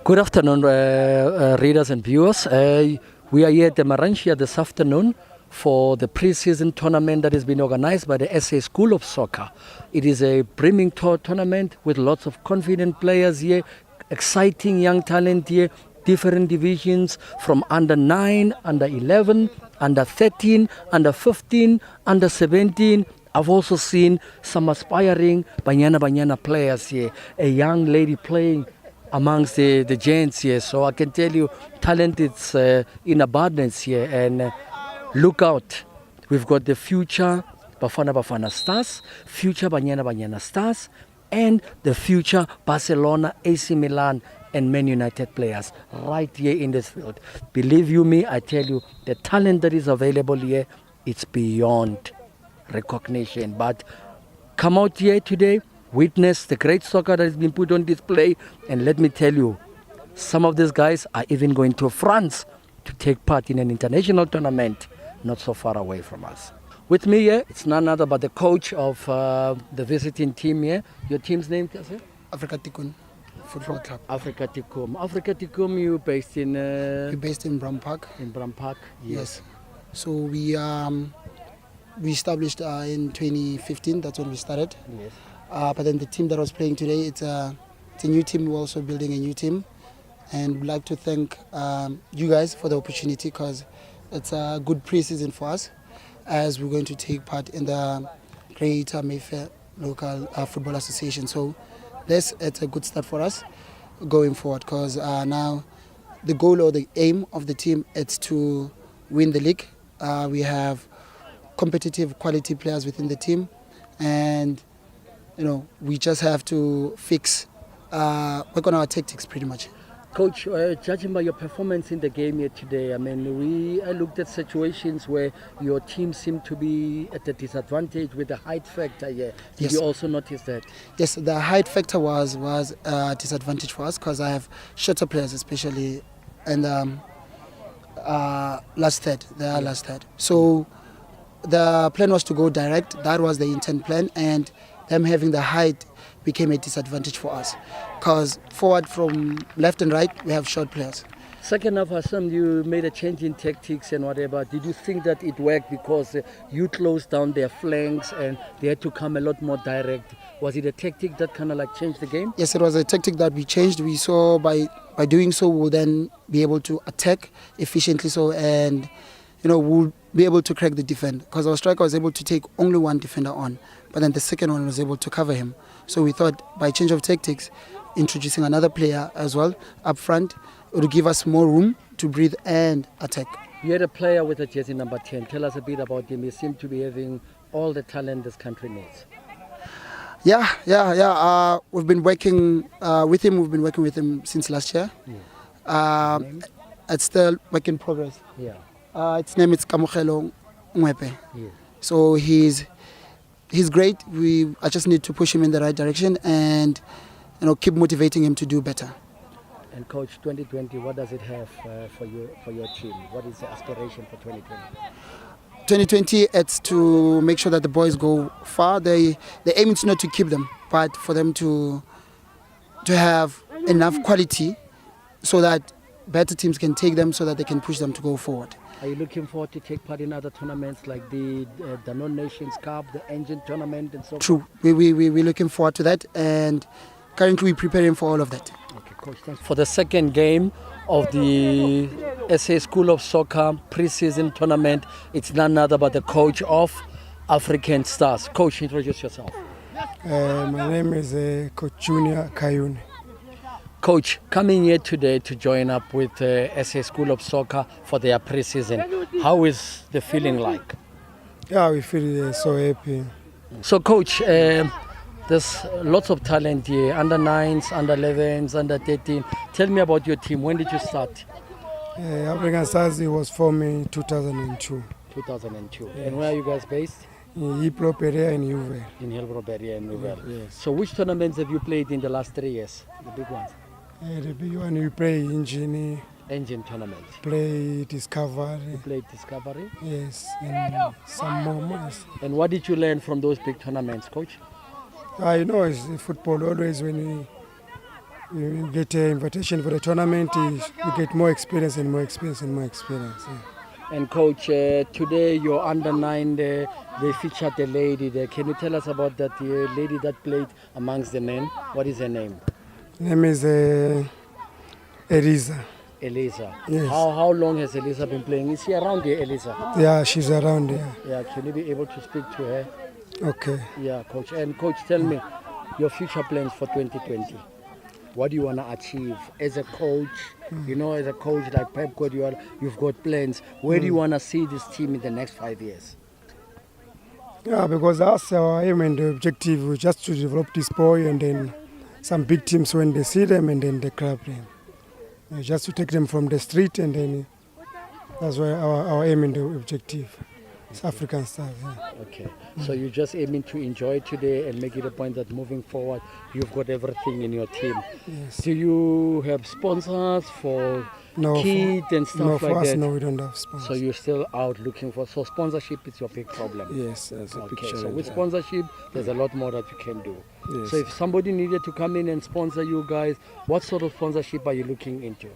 Good afternoon, readers and viewers. We are here at the Marantia this afternoon for the pre-season tournament that has been organized by the SA School of Soccer. It is a brimming tournament with lots of confident players here, exciting young talent here, different divisions from under 9, under 11, under 13, under 15, under 17. I've also seen some aspiring Banyana players here, a young lady playing amongst the gents here. So I can tell you, talent is in abundance here. And look out, we've got the future Bafana Stars, future Banyana Stars, and the future Barcelona, AC Milan, and Man United players right here in this field. Believe you me, I tell you, the talent that is available here, it's beyond recognition. But come out here today, witness the great soccer that has been put on display, and let me tell you, some of these guys are even going to France to take part in an international tournament not so far away from us. With me here, it's none other but the coach of the visiting team here. Your team's name, Kase? Africa Tikkun Football Club. Africa Tikkun. Africa Tikkun, you based in? We're based in Bram Park. In Bram Park, yes. So we established in 2015. That's when we started. Yes. But then the team that was playing today, it's a new team. We're also building a new team, and we'd like to thank you guys for the opportunity, because it's a good pre-season for us, as we're going to take part in the Greater Mayfair Local Football Association. So it's a good start for us going forward, because now the goal or the aim of the team is to win the league. We have competitive quality players within the team, and we just have to work on our tactics pretty much. Coach, judging by your performance in the game here today, I mean, I looked at situations where your team seemed to be at a disadvantage with the height factor here. Did you also notice that? Yes, the height factor was a disadvantage for us, because I have shorter players, especially in the last third. So the plan was to go direct. That was the intent plan, and them having the height became a disadvantage for us, because forward from left and right we have short players. Second half, Hassan, you made a change in tactics and whatever. Did you think that it worked because you closed down their flanks and they had to come a lot more direct? Was it a tactic that kind of like changed the game? Yes, it was a tactic that we changed. We saw by doing so we'll then be able to attack efficiently, and we'll be able to crack the defender, because our striker was able to take only one defender on, but then the second one was able to cover him. So we thought by change of tactics, introducing another player as well up front, it would give us more room to breathe and attack. You had a player with a jersey number 10. Tell us a bit about him. He seemed to be having all the talent this country needs. Yeah. We've been working with him. We've been working with him since last year. It's still work in progress. Yeah. Its name is Kamogelo Ngwepe. Yeah. So he's great. I just need to push him in the right direction and keep motivating him to do better. And Coach, 2020, what does it have for your team? What is the aspiration for 2020? 2020, it's to make sure that the boys go far. The aim is not to keep them, but for them to have enough quality so that better teams can take them, so that they can push them to go forward. Are you looking forward to take part in other tournaments like the Danone Nations Cup, the Engine Tournament, and so forth? True. We're looking forward to that, and currently we're preparing for all of that. Okay, Coach, thanks. For the second game of the SA School of Soccer pre-season tournament, it's none other but the coach of African Stars. Coach, introduce yourself. My name is Coach Junior Kayune. Coach, coming here today to join up with SA School of Soccer for their pre-season, how is the feeling like? Yeah, we feel so happy. So, Coach, there's lots of talent here, under 9s, under 11s, under 13. Tell me about your team. When did you start? African Stars was formed in 2002. 2002. Yes. And where are you guys based? In Hillbrow Perea and Uvel. In Hillbrow Perea and Uvel. Yes. So which tournaments have you played in the last 3 years, the big ones? The big one we play Engine tournament. Play Discovery. You played Discovery? Yes, and some more. Yes. And what did you learn from those big tournaments, Coach? I know it's football. Always when you get an invitation for the tournament, you get more experience and more experience and more experience. Yeah. And coach, today your under 9, they featured a lady there. Can you tell us about that lady that played amongst the men? What is her name? Her name is Eliza. Elisa. Yes. How long has Elisa been playing? Is she around here, Elisa? Yeah, she's around here. Yeah, can you be able to speak to her? Okay. Yeah, coach. And coach, tell me your future plans for 2020. What do you want to achieve as a coach? You know, as a coach like Pep Guardiola, you've got plans. Where do you want to see this team in the next 5 years? Yeah, because that's our aim and the objective is just to develop this boy, and then some big teams when they see them and then they grab them. Just to take them from the street, and then that's why our aim and the objective. It's African Stars. Yeah. Okay, so you're just aiming to enjoy today and make it a point that moving forward, you've got everything in your team. Yes. Do you have sponsors for No, kids and stuff no, like for us, that? no, we don't have sponsors. So you're still out looking for, so sponsorship is your big problem. Yes, that's a Okay, picture. so with sponsorship, there's a lot more that you can do. Yes. So if somebody needed to come in and sponsor you guys, what sort of sponsorship are you looking into?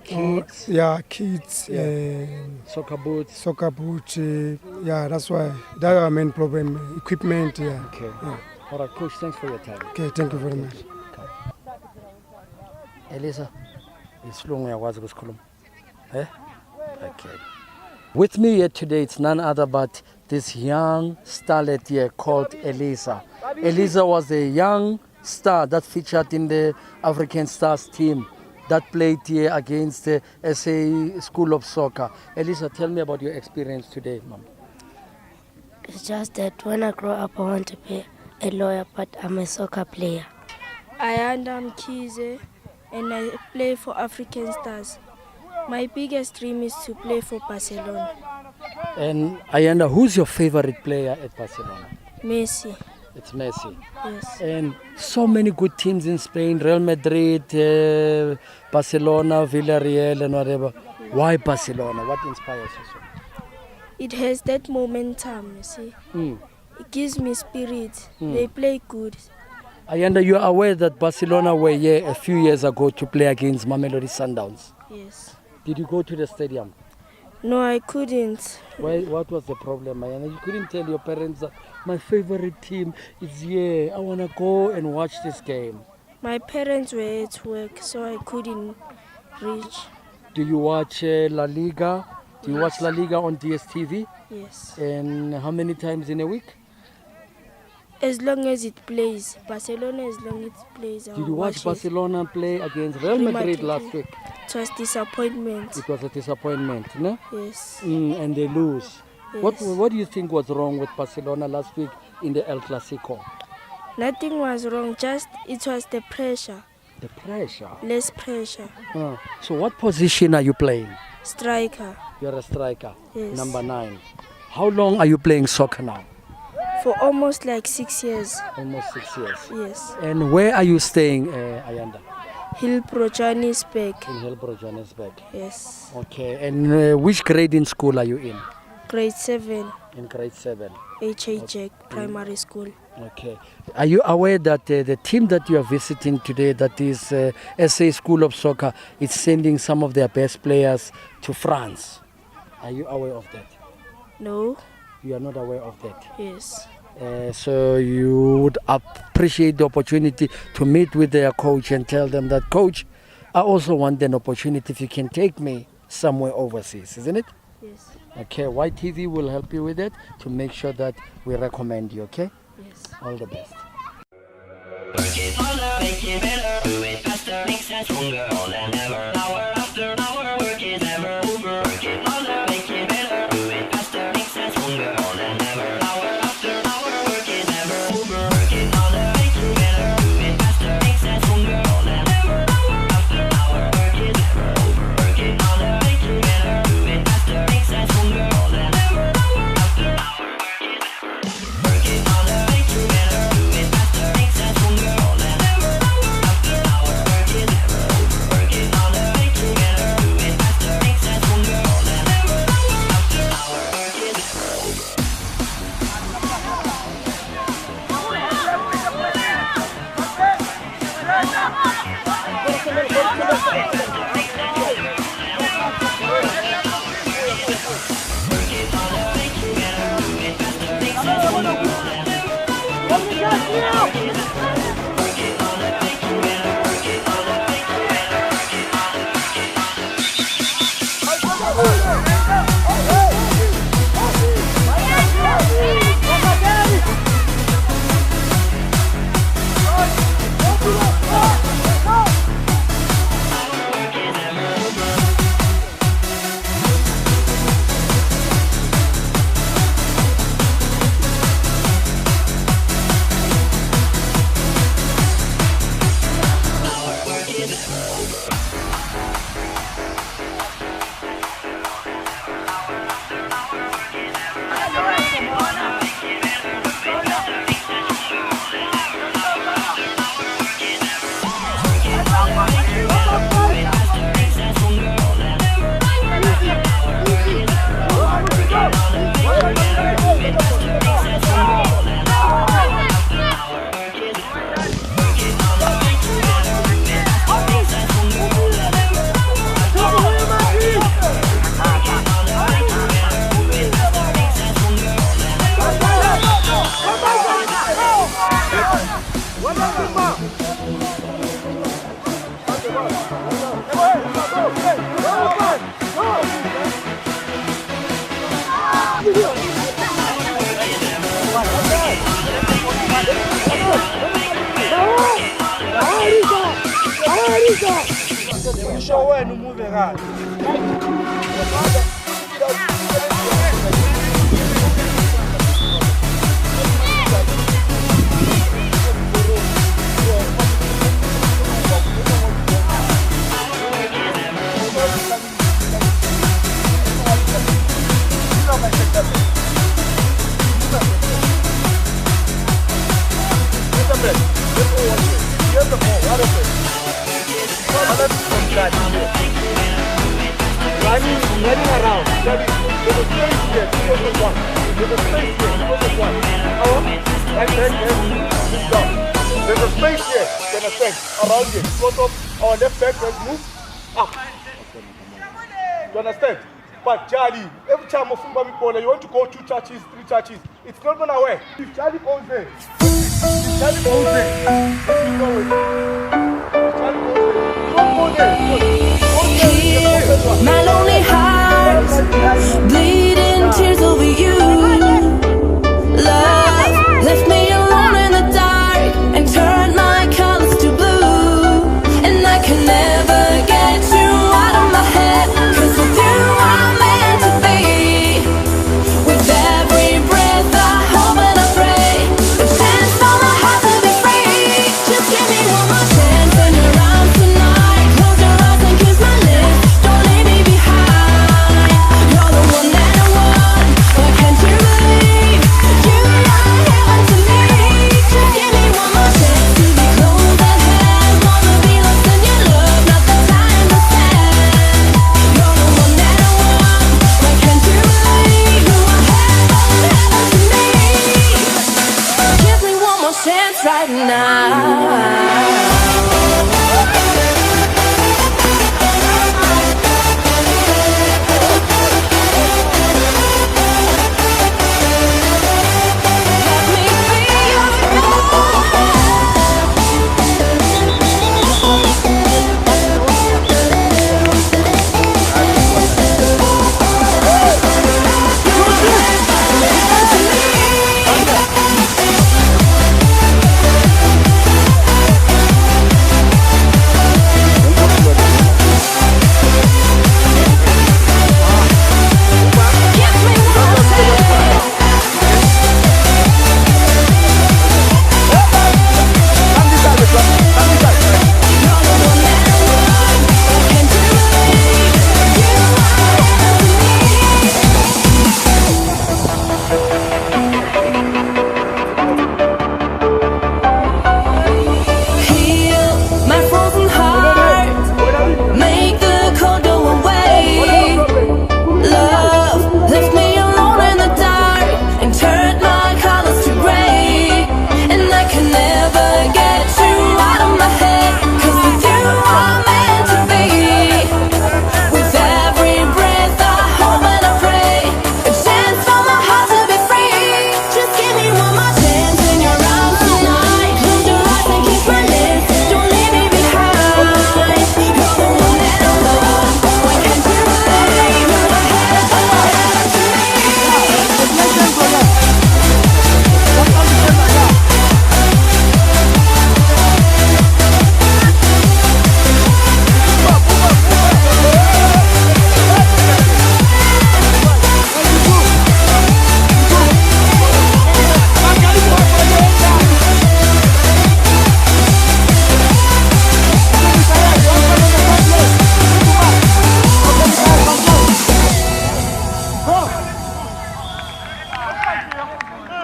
Kids, Yeah, kids, soccer boots. soccer boot. Yeah, that's why that's our main problem. Equipment. Yeah. Okay. Yeah. All right, coach, thanks for your time. Okay, thank you very much. Elisa, isilungu uyakwazi ukusikhuluma? Eh? Okay. With me here today, it's none other but this young starlet here called Elisa. Elisa was a young star that featured in the African Stars team that played here against the SA School of Soccer. Elisa, tell me about your experience today, Mom. It's just that when I grow up, I want to be a lawyer, but I'm a soccer player. I'm Kize and I play for African Stars. My biggest dream is to play for Barcelona. And Ayanda, who's your favorite player at Barcelona? Messi, It's Messi. yes. And so many good teams in Spain, Real Madrid, Barcelona, Villarreal and whatever. Why Barcelona? What inspires you so? It has that momentum, you see. Mm. It gives me spirit. They play good. Ayanda, you are aware that Barcelona were here a few years ago to play against Mamelodi Sundowns. Yes. Did you go to the stadium? No, I couldn't. Why, what was the problem, Ayanda? You couldn't tell your parents that my favorite team is here. I want to go and watch this game. My parents were at work, so I couldn't reach. Do you watch La Liga? Do you watch La Liga on DSTV? Yes. And how many times in a week? As long as it plays. Barcelona, as long as it plays. Did you watch Barcelona play against Real Real Madrid Madrid. last week? It was disappointment. It was a disappointment, no? Yes. And they lose. Yes. What do you think was wrong with Barcelona last week in the El Clasico? Nothing was wrong, just it was the pressure. The pressure. Less pressure. So what position are you playing? Striker. You're a striker, Yes. number 9. How long are you playing soccer now? For almost like 6 years. Almost 6 years. Yes. And where are you staying, Ayanda? Hillbrook, Johannesburg. In Hillbrook, Johannesburg. Yes. Okay, and which grade in school are you in? Grade 7. In grade 7. H.A. Jack Primary School. Okay. Are you aware that the team that you are visiting today, that is SA School of Soccer, is sending some of their best players to France? Are you aware of that? No. You are not aware of that. Yes. So you would appreciate the opportunity to meet with their coach and tell them that, coach, I also want an opportunity if you can take me somewhere overseas, isn't it? Yes. Okay, YTV will help you with it to make sure that we recommend you, okay? Yes. All the best. Work it harder, make it better, do it faster, makes us stronger than ever. Hour after hour, work is never over. Work it harder, make it better, do it faster, makes us stronger than ever. Hour after hour, work is never over. Work it harder, make it better, do it faster, makes us stronger than ever. Hour after hour, work is never over. Work it harder, make it better, do it faster, makes us stronger than ever. Hour after hour, work is never over. Work it harder, make it better, do it faster, makes us stronger than ever. Hour after hour, work is never over. Work it Mwisho wenu muve gani? Running around. There's a space here because of one. There's a space here because of one. And then there's a space here, then a space around it because of our left back has moved up. You understand? But Charlie, every time of football you want to go 2 touches, 3 touches. It's not gonna work. If Charlie goes there, if Charlie goes there, you know it. If Charlie goes there, don't go there. My lonely heart bleeding tears over you. Love left me alone in the dark and turned my colors to blue. And I can never get you out of my head, 'cause with you I'm meant to be. With every breath I hope and I pray, a chance for my heart to be free. Just give me one more chance in your arms tonight. Close your eyes and kiss my lips. Don't leave me behind. You're the one that I want. Why can't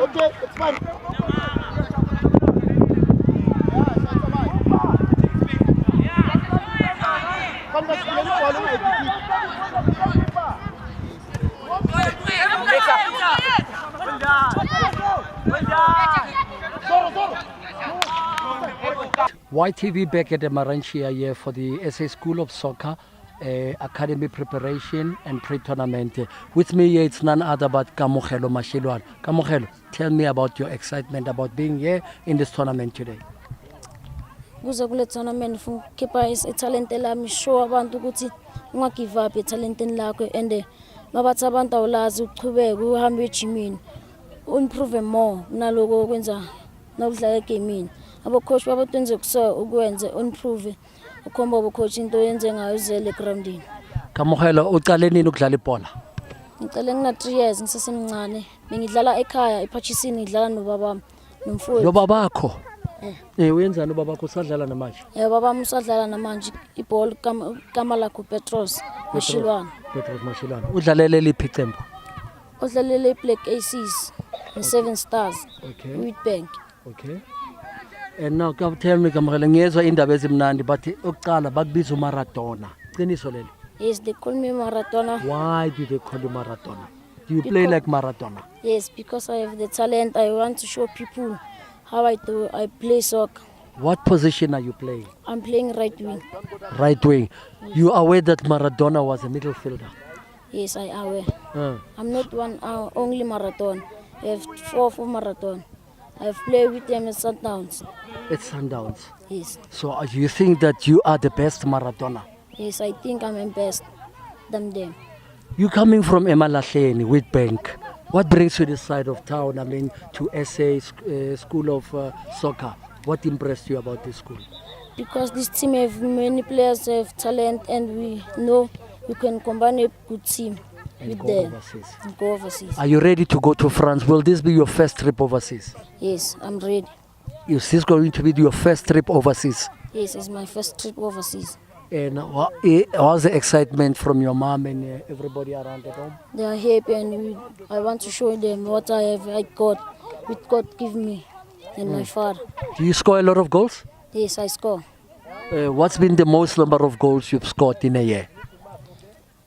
Okay, it's fine. YTV back at the Maranchia here for the SA School of Soccer Academy preparation and pre-tournament. With me here, it's none other but Kamogelo Mashilwan. Kamogelo, tell me about your excitement about being here in this tournament today. Kuze kule tournament ufuna ukukhipha italent lami show abantu ukuthi ungagive up etalentini lakho and mabathi abantu awulazi uchubeke uhambe ejimini improve more naloko okwenza nokudlala egamini abo coach babatwenze kuso ukwenze improve ukhomba abo coach into yenze ngayo uzele groundini. Kamogelo, uqale nini ukudlala ibhola? Ngicela ngina 3 years ngisesemncane bengidlala ekhaya ePachisini ngidlala nobaba nomfowethu. Lo babakho? Wenzani ubabakho usadlala namanje? Baba usadlala namanje ibhola kama lakho Petros Mashilwana. Petros Mashilwana. Udlalele liphi iqembu? Udlalele Black Aces and 7 Stars. Okay. Witbank. Okay. And now tell me Kamogelo, ngiyezwa indaba ezimnandi but oqala bakubiza uMaradona. Qiniso leli? Yes, they call me Maradona. Why do they call you Maradona? Do you play like Maradona? Yes, because I have the talent. I want to show people how I play soccer. What position are you playing? I'm playing right wing. Right wing. You are aware that Maradona was a middle fielder? Yes, I am aware. I'm not one only Maradona. I have 4 for Maradona. I've played with them at Sundowns. At Sundowns? Yes. So you think that you are the best Maradona? Yes, I think I'm the best than them. You coming from Emalahleni with Bank. What brings you this side of town, I mean, to SA School of Soccer? What impressed you about this school? Because this team have many players have talent and we know we can combine a good team with them. And go overseas. Are you ready to go to France? Will this be your first trip overseas? Yes, I'm ready. Is this going to be your first trip overseas? Yes, it's my first trip overseas. And how's the excitement from your mom and everybody around at home? They are happy and I want to show them what I got, what God give me and my father. Do you score a lot of goals? Yes, I score. What's been the most number of goals you've scored in a year?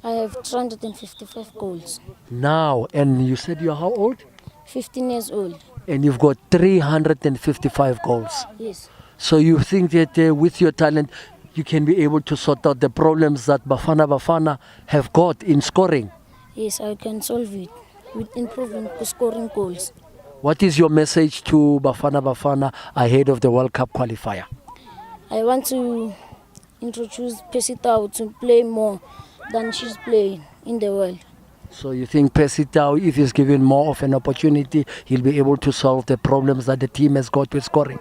I have 355 goals. Now, and you said you're how old? 15 years old. And you've got 355 goals. Yes. So you think that with your talent, you can be able to sort out the problems that Bafana have got in scoring? Yes, I can solve it with improving scoring goals. What is your message to Bafana ahead of the World Cup qualifier? I want to introduce Pesitao to play more than she's playing in the world. So you think Pesitao, if he's given more of an opportunity, he'll be able to solve the problems that the team has got with scoring?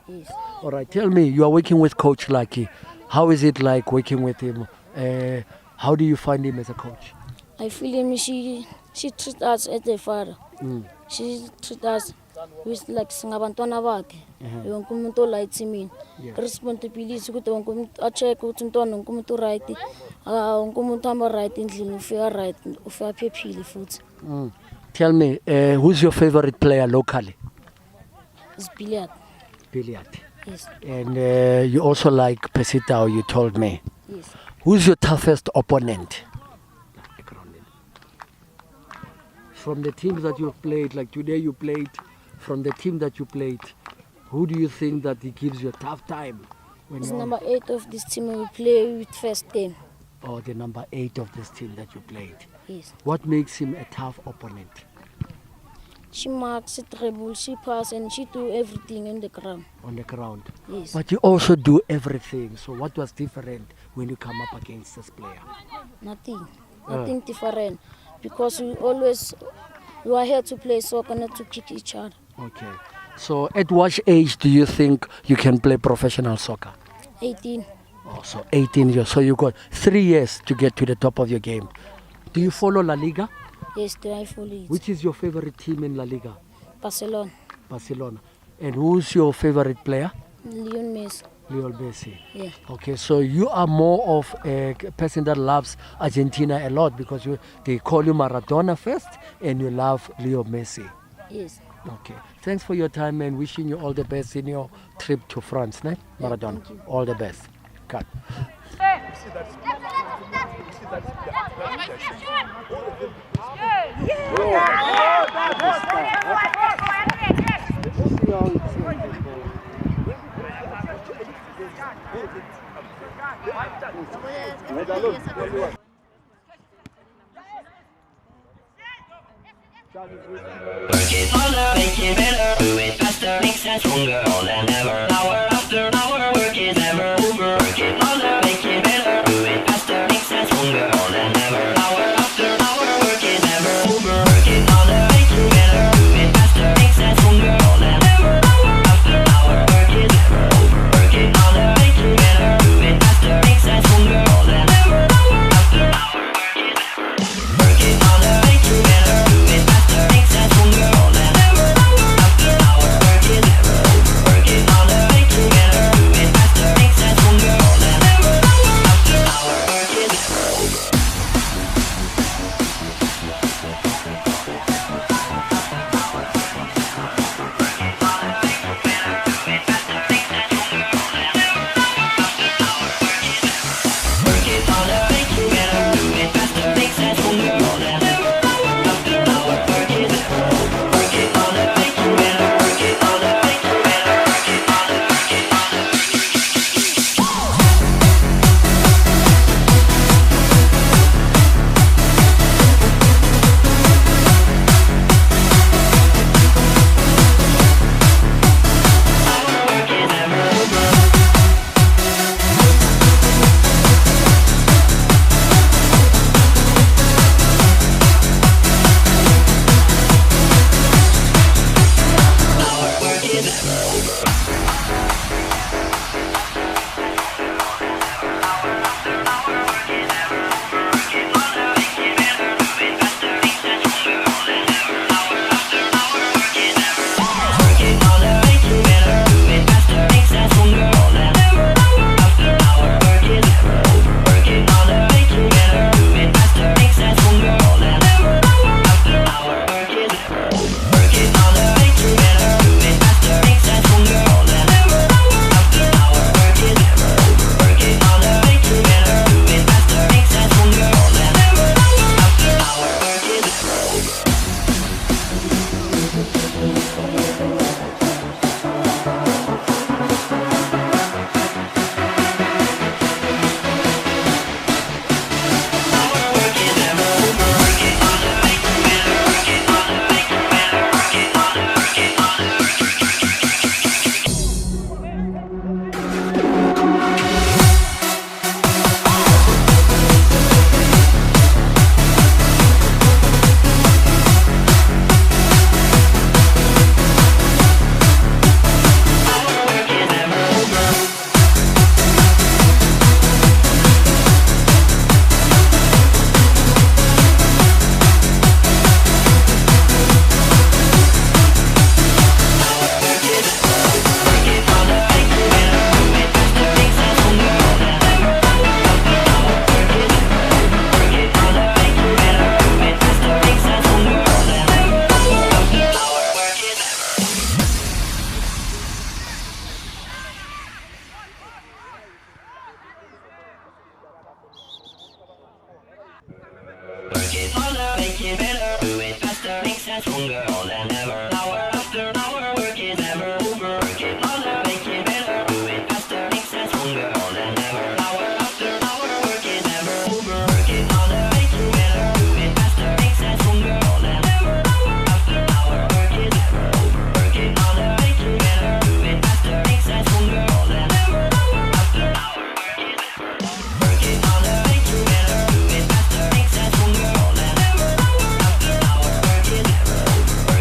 Yes. All right, tell me, you are working with Coach Lucky. How is it like working with him? How do you find him as a coach? I feel him, she treats us as a father. She treats us with like singabantwana bakhe. Wonke umuntu ola etimini. Responsibility ukuthi wonke umuntu a-check ukuthi umntwana wonke umuntu right. Wonke umuntu hamba right endlini ufika right, ufika phephile futhi. Tell me, who's your favorite player locally? It's Billiard. Billiard. Yes. And you also like Pesitao, you told me. Yes. Who's your toughest opponent? From the teams that you've played, like today you played, from the team that you played, who do you think that he gives you a tough time? He's number 8 of this team we play with first game. Oh, the number 8 of this team that you played. Yes. What makes him a tough opponent? She marks, she dribbles, she passes, and she do everything on the ground. On the ground. Yes. But you also do everything. So what was different when you come up against this player? Nothing different. Because we are here to play soccer, not to kick each other. Okay. So at what age do you think you can play professional soccer? 18. Oh, so 18 years. So you got 3 years to get to the top of your game. Do you follow La Liga? Yes, I follow it. Which is your favorite team in La Liga? Barcelona. Barcelona. And who's your favorite player? Lionel Messi. Lionel Messi. Yeah. Okay, so you are more of a person that loves Argentina a lot because they call you Maradona first and you love Leo Messi. Yes. Okay. Thanks for your time and wishing you all the best in your trip to France, ne? Maradona. thank you. All the best. Cut. Work it harder, make it better, do it faster, makes us stronger than ever. Hour after hour, work is never over. Work it harder, make it better, do it faster, makes us stronger than ever. Hour after hour, work is never over. Work it harder, make it better, do it faster, makes us stronger than ever. Hour after hour, work is never over. Work it harder, make it better, do it faster, makes us stronger than ever. Hour after hour, work is never over. Work it harder, make it better, do it faster, makes us stronger than ever. Hour after hour, work is never over. Work it harder, make it better, do it faster, makes us stronger than ever. Hour after hour, work is never over. Work it harder, make it better, do it faster, makes us stronger than ever. After hour, work is never over. Work it harder, make it better, work it harder, make it better, work it harder, work it harder. Work is never over. Work is never over. Work it harder, make it better, do it faster, makes us stronger than ever. After hour, work is never over. Work it harder, make it better, do it faster, makes us stronger than ever. After hour, work is never over. Work it harder, make it better, do it faster, makes us stronger than ever. After hour, work is never over. Work it harder, make it better, do it faster, makes us stronger than ever. After hour, work is never over. Work is never over. Work it harder, make it better, work it harder, make it better, work it harder, work it harder. Work is never over. Work it harder, make it better, do it faster, makes us stronger than ever. After hour, work is never over. Work it harder, make it better, do it faster, makes us stronger than ever. After hour, work is never over. Work it harder, make it better, do it faster, makes us stronger than ever. Hour after hour, work is never over. Work it harder, make it better, do it faster, makes us stronger than ever. Hour after hour, work is never over. Work it harder, make it better, do it faster, makes us stronger than ever. Hour after hour, work is never over. Work it harder, make it better, do it faster, makes us stronger than ever. Hour after hour, work is never over. Work it harder, make it better, do it faster, makes us stronger than ever. Hour after hour, work is never over.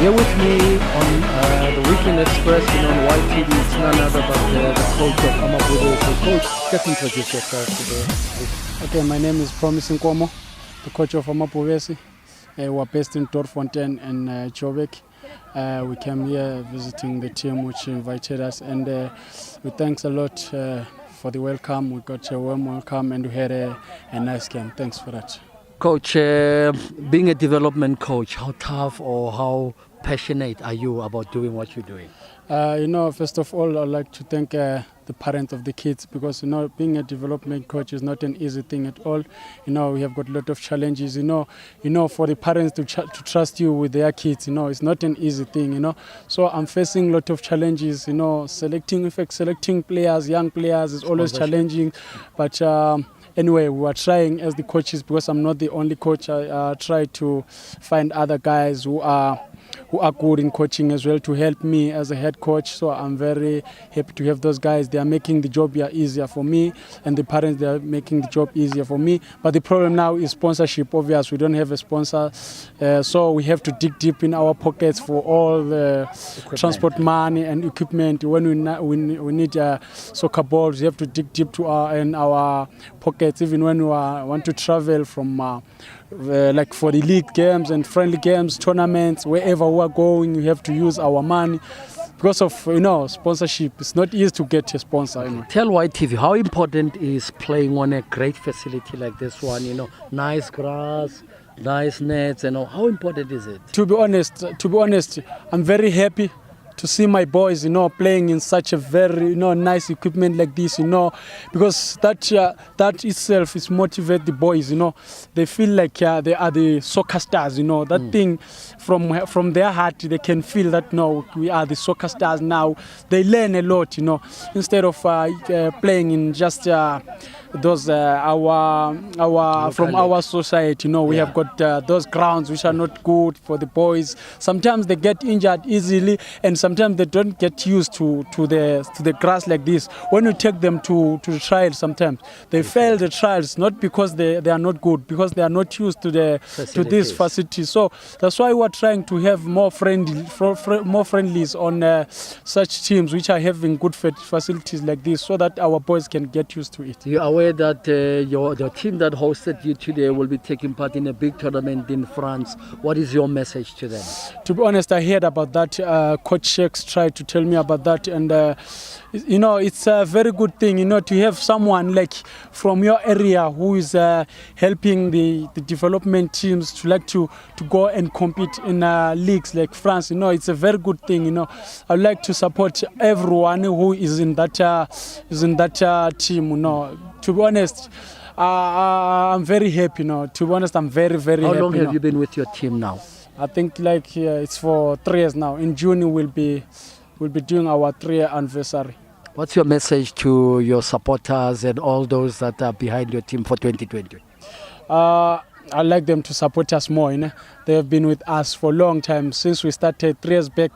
Here with me on the Weekend Express and on YTV, it's none other but the coach of Amapuvesi. Coach, just introduce yourself today. Okay, my name is Promising Nkomo, the coach of Amapuvesi. We're based in Dorfontein and Joburg. We came here visiting the team which invited us, and we thanks a lot for the welcome. We got a warm welcome and we had a nice game. Thanks for that. Coach, being a development coach, how tough or how passionate are you about doing what you're doing? First of all, I'd like to thank the parents of the kids, because being a development coach is not an easy thing at all. We have got a lot of challenges. For the parents to trust you with their kids, it's not an easy thing. So I'm facing a lot of challenges. Selecting players, young players, is always challenging, but. Anyway, we are trying as the coaches, because I'm not the only coach. I try to find other guys who are good in coaching as well to help me as a head coach. So I'm very happy to have those guys. They are making the job easier for me, and the parents, they are making the job easier for me. But the problem now is sponsorship. Obviously, we don't have a sponsor, so we have to dig deep in our pockets for all the transport money and equipment. When we need soccer balls, we have to dig deep in our pockets. Even when we want to travel from like for the league games and friendly games, tournaments, wherever we are going, we have to use our money because of sponsorship. It's not easy to get a sponsor. Tell YTV, how important is playing on a great facility like this one? Nice grass, nice nets, and how important is it? To be honest, I'm very happy to see my boys, playing in such a very, nice equipment like this, because that itself is motivate the boys, They feel like they are the soccer stars, That thing from their heart, they can feel that, no, we are the soccer stars now. They learn a lot, instead of playing in just those from our society. We have got those grounds which are not good for the boys. Sometimes they get injured easily, and sometimes they don't get used to the grass like this. When you take them to the trials, sometimes they fail the trials, not because they are not good, because they are not used to this facility. So that's why we're trying to have more friendlies on such teams which are having good facilities like this, so that our boys can get used to it. You are aware that the team that hosted you today will be taking part in a big tournament in France. What is your message to them? To be honest, I heard about that. Coach Shakes tried to tell me about that, and it's a very good thing, to have someone like from your area who is helping the development teams to go and compete in leagues like France. It's a very good thing. I'd like to support everyone who is in that team. To be honest, I'm very happy. To be honest, I'm very, very happy. How long have you been with your team now? I think it's for 3 years now. In June we'll be doing our 3-year anniversary. What's your message to your supporters and all those that are behind your team for 2020? I'd like them to support us more. They have been with us for a long time. Since we started 3 years back,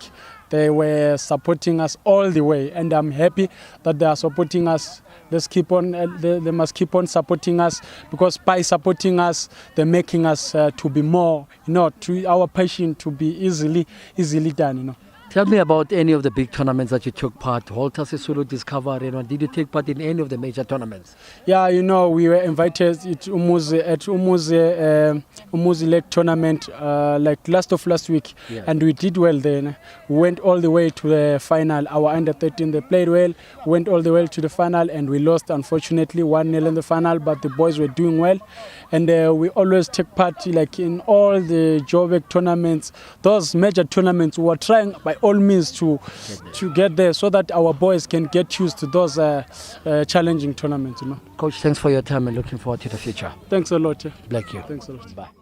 they were supporting us all the way, and I'm happy that they are supporting us. Let's keep on. They must keep on supporting us, because by supporting us, they're making us to be more, to our passion to be easily done. Tell me about any of the big tournaments that you took part. Walter Sisulu Discovery. Did you take part in any of the major tournaments? Yeah, we were invited at Umuzi Lake tournament last week, and we did well then. We went all the way to the final. Our under 13, they played well. Went all the way to the final, and we lost, unfortunately, 1-0 in the final. But the boys were doing well, and we always take part in all the Joburg tournaments, those major tournaments. We were trying by all means to get there, so that our boys can get used to those challenging tournaments. Coach, thanks for your time and looking forward to the future. Thanks a lot. Bless you. Thanks a lot. Bye.